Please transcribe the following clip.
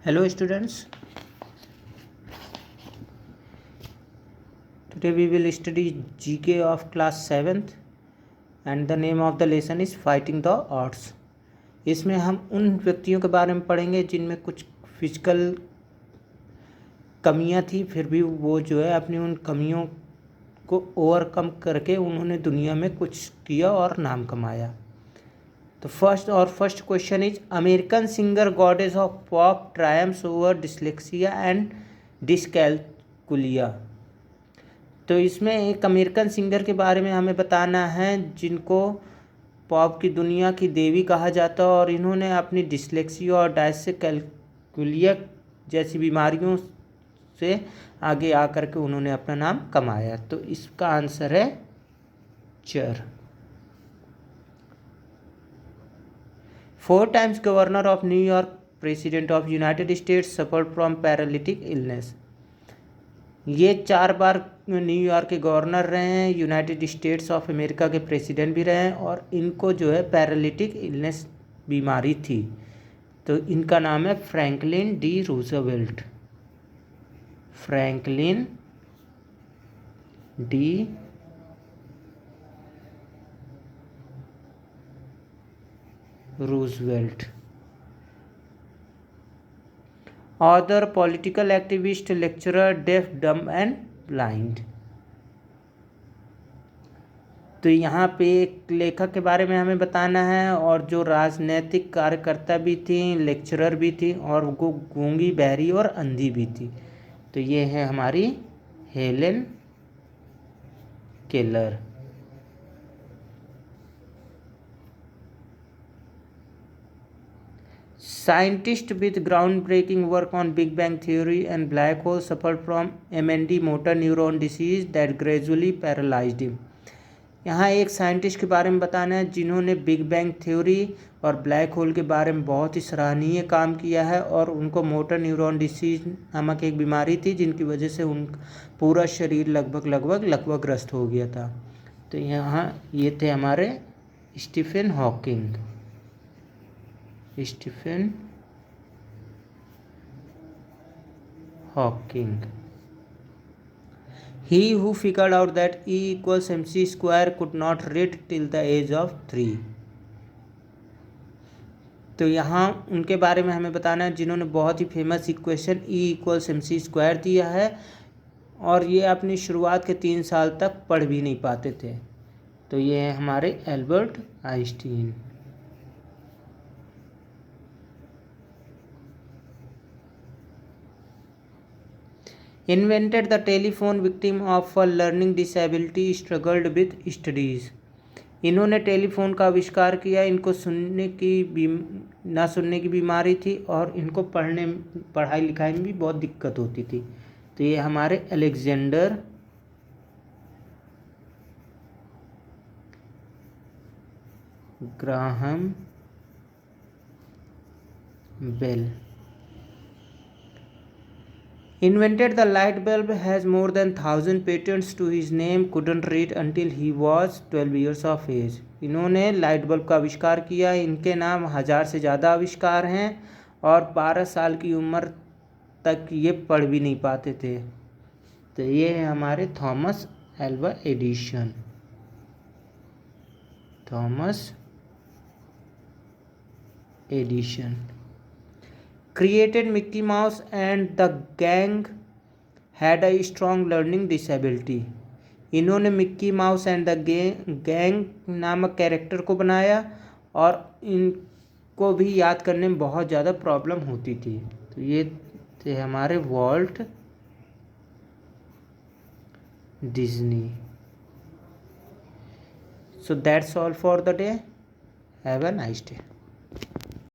Hello students, today we will study GK of class 7th and the name of the lesson is fighting the odds। इसमें हम उन व्यक्तियों के बारे में पढ़ेंगे जिनमें कुछ फिजिकल कमियां थी, फिर भी वो जो है अपनी उन कमियों को ओवरकम करके उन्होंने दुनिया में कुछ किया और नाम कमाया। तो first question is American singer goddess of pop triumphs over dyslexia and dyscalculia. तो इसमें एक अमेरिकन सिंगर के बारे में हमें बताना है जिनको पॉप की दुनिया की देवी कहा जाता है और इन्होंने अपनी डिसलेक्सिया और डिसकैलकुलिया जैसी बीमारियों से आगे आकर के उन्होंने अपना नाम कमाया। तो इसका आंसर है चर। 4 times governor of New York, president of United States, suffered from paralytic illness। ये 4 बार न्यूयॉर्क के गवर्नर रहे हैं, यूनाइटेड स्टेट्स ऑफ अमेरिका के प्रेसिडेंट भी रहे हैं और इनको जो है पैरालिटिक इलनेस बीमारी थी। तो इनका नाम है Franklin D Roosevelt. Franklin D Roosevelt. Author, political activist, lecturer, deaf, dumb and blind. तो यहाँ पे एक लेखक के बारे में हमें बताना है और जो राजनैतिक कार्यकर्ता भी थी, लेक्चरर भी थी और गूंगी, बहरी और अंधी भी थी। तो ये है हमारी Helen Keller. Scientists with groundbreaking work on Big Bang theory and black holes suffered from MND motor neuron disease that gradually paralyzed him। यहाँ एक साइंटिस्ट के बारे में बताना है जिन्होंने बिग बैंग थ्योरी और ब्लैक होल के बारे में बहुत ही सराहनीय काम किया है और उनको मोटर न्यूरॉन डिसीज नामक एक बीमारी थी जिनकी वजह से उनका पूरा शरीर लगभग ग्रस्त हो गया था। तो यहाँ ये थे हमारे Stephen Hawking. Stephen Hawking, he who figured out that E equals mc square could not read till the age of 3। तो यहाँ उनके बारे में हमें बताना है जिन्होंने बहुत ही famous equation E equals mc square दिया है और ये अपनी शुरुआत के 3 साल तक पढ़ भी नहीं पाते थे। तो ये है हमारे Albert Einstein. Invented the telephone, victim of a learning disability, struggled with studies। इन्होंने टेलीफोन का आविष्कार किया। इनको ना सुनने की बीमारी थी और इनको पढ़ाई लिखाई में भी बहुत दिक्कत होती थी। तो ये हमारे Alexander Graham Bell. Invented the light bulb, has more than 1000 patents to his name, couldn't read until he was 12 years of age। इन्होंने लाइट बल्ब का आविष्कार किया। इनके नाम 1000 से ज़्यादा आविष्कार हैं और 12 साल की उम्र तक ये पढ़ भी नहीं पाते थे। तो ये है हमारे Thomas Alva Edison. Thomas Edison created Mickey Mouse and the gang had a strong learning disability। इन्होंने Mickey mouse and the gang नामक कैरेक्टर को बनाया और इनको भी याद करने में बहुत ज़्यादा प्रॉब्लम होती थी। तो ये थे हमारे Walt Disney. So that's all for the day. Have a nice day.